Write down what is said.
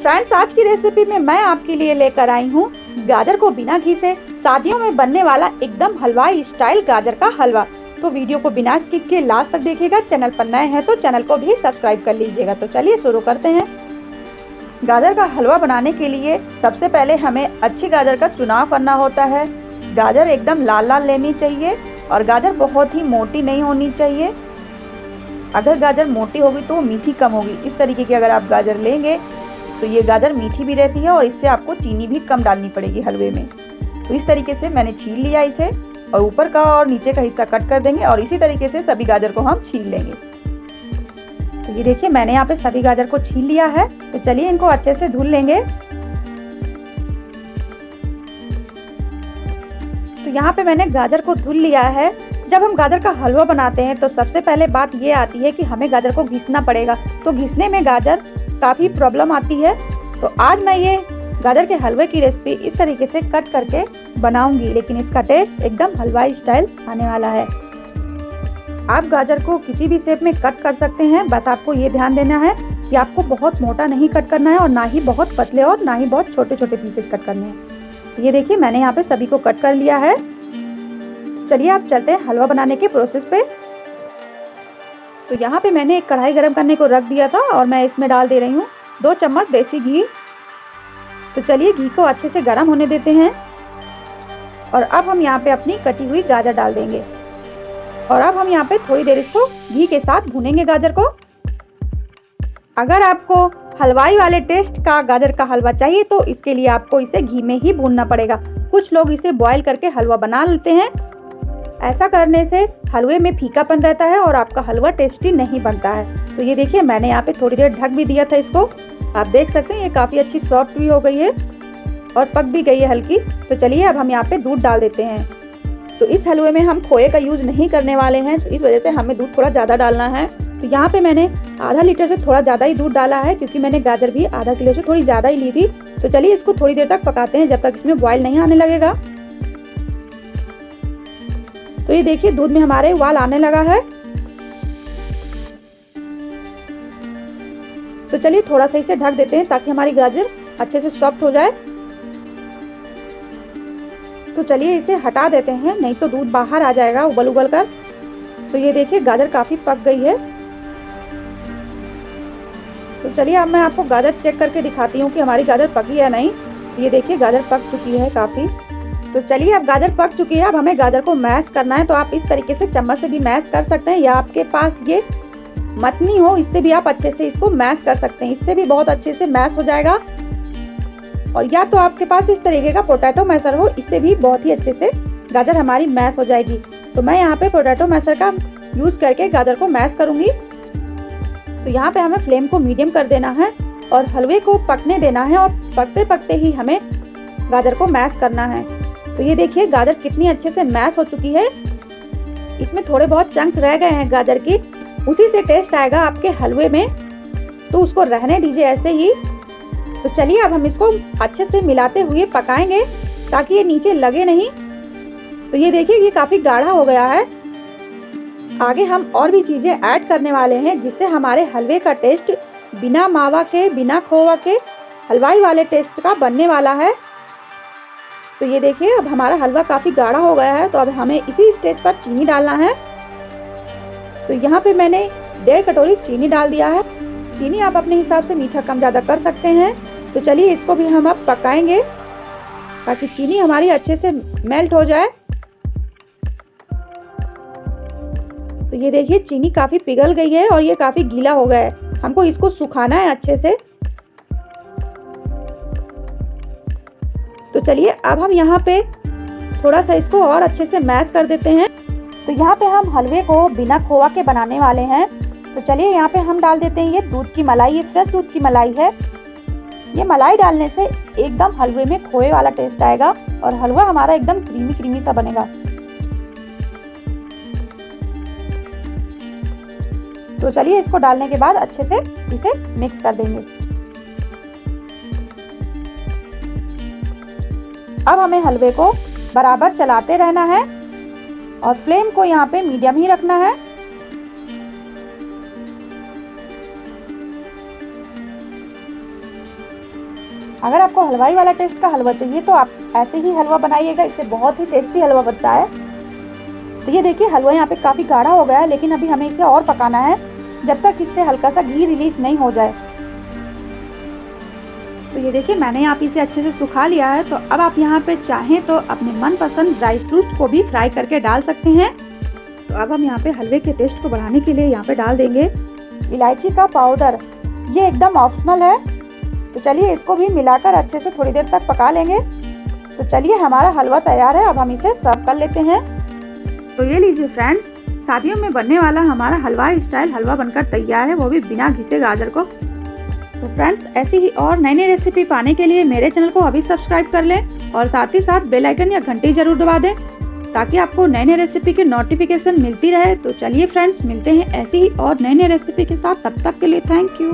Friends, आज की recipe में मैं आपके लिए लेकर आई हूँ गाजर को बिना घी से शादियों में बनने वाला एकदम हलवाई स्टाइल गाजर का हलवा। तो वीडियो को बिना स्किप किए लास्ट तक देखिएगा। चैनल पर नए हैं तो चैनल को भी सब्सक्राइब कर लीजिएगा। तो चलिए शुरू करते हैं। गाजर का हलवा बनाने के लिए सबसे पहले हमें अच्छी गाजर का चुनाव करना होता है। गाजर एकदम लाल लाल लेनी चाहिए और गाजर बहुत ही मोटी नहीं होनी चाहिए। अगर गाजर मोटी होगी तो मीठी कम होगी। इस तरीके की अगर आप गाजर लेंगे तो ये गाजर मीठी भी रहती है और इससे आपको चीनी भी कम डालनी पड़ेगी हलवे में। तो इस तरीके से मैंने छील लिया इसे और ऊपर का और नीचे का हिस्सा कट कर देंगे और इसी तरीके से सभी गाजर को हम छील लेंगे। तो ये देखिए मैंने यहाँ पे सभी गाजर को छील लिया है। तो चलिए इनको अच्छे से धुल लेंगे। तो यहाँ पे मैंने गाजर को धुल लिया है। जब हम गाजर का हलवा बनाते हैं तो सबसे पहले बात ये आती है कि हमें गाजर को घिसना पड़ेगा। तो घिसने में गाजर काफ़ी प्रॉब्लम आती है। तो आज मैं ये गाजर के हलवे की रेसिपी इस तरीके से कट करके बनाऊंगी, लेकिन इसका टेस्ट एकदम हलवाई स्टाइल आने वाला है। आप गाजर को किसी भी शेप में कट कर सकते हैं, बस आपको ये ध्यान देना है कि आपको बहुत मोटा नहीं कट करना है और ना ही बहुत पतले और ना ही बहुत छोटे छोटे पीसेज कट करने हैं। ये देखिए मैंने यहाँ पे सभी को कट कर लिया है। चलिए आप चलते हैं हलवा बनाने के प्रोसेस पे। तो यहाँ पे मैंने एक कढ़ाई गरम करने को रख दिया था और मैं इसमें डाल दे रही हूँ 2 चम्मच देसी घी। तो चलिए घी को अच्छे से गरम होने देते हैं और अब हम यहाँ पे अपनी कटी हुई गाजर डाल देंगे और अब हम यहाँ पे थोड़ी देर इसको घी के साथ भूनेंगे गाजर को। अगर आपको हलवाई वाले टेस्ट का गाजर का हलवा चाहिए तो इसके लिए आपको इसे घी में ही भूनना पड़ेगा। कुछ लोग इसे बॉईल करके हलवा बना लेते हैं। ऐसा करने से हलवे में फीकापन रहता है और आपका हलवा टेस्टी नहीं बनता है। तो ये देखिए मैंने यहाँ पे थोड़ी देर ढक भी दिया था इसको। आप देख सकते हैं ये काफ़ी अच्छी सॉफ्ट भी हो गई है और पक भी गई है हल्की। तो चलिए अब हम यहाँ पे दूध डाल देते हैं। तो इस हलवे में हम खोए का यूज़ नहीं करने वाले हैं, तो इस वजह से हमें दूध थोड़ा ज़्यादा डालना है। तो यहाँ पे मैंने आधा लीटर से थोड़ा ज़्यादा ही दूध डाला है, क्योंकि मैंने गाजर भी आधा किलो से थोड़ी ज़्यादा ही ली थी। तो चलिए इसको थोड़ी देर तक पकाते हैं जब तक इसमें बॉयल नहीं आने लगेगा। तो ये देखिए दूध में हमारे उबाल आने लगा है। तो चलिए थोड़ा सा इसे ढक देते हैं ताकि हमारी गाजर अच्छे से सॉफ्ट हो जाए। तो चलिए इसे हटा देते हैं, नहीं तो दूध बाहर आ जाएगा उबल उबल कर। तो ये देखिए गाजर काफ़ी पक गई है। तो चलिए अब मैं आपको गाजर चेक करके दिखाती हूँ कि हमारी गाजर पकी है नहीं। ये देखिए गाजर पक चुकी है काफ़ी। तो चलिए अब गाजर पक चुकी है। अब हमें गाजर को मैश करना है। तो आप इस तरीके से चम्मच से भी मैश कर सकते हैं, या आपके पास ये मतनी हो इससे भी आप अच्छे से इसको मैश कर सकते हैं। इससे भी बहुत अच्छे से मैश हो जाएगा। और या तो आपके पास इस तरीके का पोटैटो मैशर हो, इससे भी बहुत ही अच्छे से गाजर हमारी मैश हो जाएगी। तो मैं यहाँ पे पोटैटो मैशर का यूज़ करके गाजर को मैश करूँगी। तो यहाँ पे हमें फ्लेम को मीडियम कर देना है और हलवे को पकने देना है और पकते पकते ही हमें गाजर को मैश करना है। तो ये देखिए गाजर कितनी अच्छे से मैश हो चुकी है। इसमें थोड़े बहुत चंक्स रह गए हैं गाजर की, उसी से टेस्ट आएगा आपके हलवे में। तो उसको रहने दीजिए ऐसे ही। तो चलिए अब हम इसको अच्छे से मिलाते हुए पकाएंगे ताकि ये नीचे लगे नहीं। तो ये देखिए ये काफ़ी गाढ़ा हो गया है। आगे हम और भी चीज़ें ऐड करने वाले हैं जिससे हमारे हलवे का टेस्ट बिना मावा के, बिना खोवा के हलवाई वाले टेस्ट का बनने वाला है। तो ये देखिए अब हमारा हलवा काफ़ी गाढ़ा हो गया है। तो अब हमें इसी स्टेज पर चीनी डालना है। तो यहाँ पे मैंने 1.5 कटोरी चीनी डाल दिया है। चीनी आप अपने हिसाब से मीठा कम ज़्यादा कर सकते हैं। तो चलिए इसको भी हम अब पकाएंगे ताकि चीनी हमारी अच्छे से मेल्ट हो जाए। तो ये देखिए चीनी काफ़ी पिघल गई है और ये काफ़ी गीला हो गया है। हमको इसको सुखाना है अच्छे से। तो चलिए अब हम यहाँ पे थोड़ा सा इसको और अच्छे से मैश कर देते हैं। तो यहाँ पे हम हलवे को बिना खोवा के बनाने वाले हैं। तो चलिए यहाँ पे हम डाल देते हैं ये दूध की मलाई। ये फ्रेश दूध की मलाई है। ये मलाई डालने से एकदम हलवे में खोए वाला टेस्ट आएगा और हलवा हमारा एकदम क्रीमी क्रीमी सा बनेगा। तो चलिए इसको डालने के बाद अच्छे से इसे मिक्स कर देंगे। अब हमें हलवे को बराबर चलाते रहना है और फ्लेम को यहाँ पे मीडियम ही रखना है। अगर आपको हलवाई वाला टेस्ट का हलवा चाहिए तो आप ऐसे ही हलवा बनाइएगा, इससे बहुत ही टेस्टी हलवा बनता है। तो ये देखिए हलवा यहाँ पे काफ़ी गाढ़ा हो गया है, लेकिन अभी हमें इसे और पकाना है जब तक इससे हल्का सा घी रिलीज नहीं हो जाए। तो ये देखिए मैंने यहाँ पे इसे अच्छे से सुखा लिया है। तो अब आप यहाँ पे चाहें तो अपने मनपसंद ड्राई फ्रूट को भी फ्राई करके डाल सकते हैं। तो अब हम यहाँ पे हलवे के टेस्ट को बढ़ाने के लिए यहाँ पे डाल देंगे इलायची का पाउडर। ये एकदम ऑप्शनल है। तो चलिए इसको भी मिलाकर अच्छे से थोड़ी देर तक पका लेंगे। तो चलिए हमारा हलवा तैयार है, अब हम इसे सर्व कर लेते हैं। तो ये लीजिए फ्रेंड्स, शादियों में बनने वाला हमारा हलवाई स्टाइल हलवा बनकर तैयार है, वो भी बिना घिसे गाजर को। तो फ्रेंड्स ऐसी ही और नई नई रेसिपी पाने के लिए मेरे चैनल को अभी सब्सक्राइब कर लें और साथ ही साथ बेल आइकन या घंटी जरूर दबा दें ताकि आपको नई नई रेसिपी की नोटिफिकेशन मिलती रहे। तो चलिए फ्रेंड्स मिलते हैं ऐसी ही और नई नई रेसिपी के साथ, तब तक के लिए थैंक यू।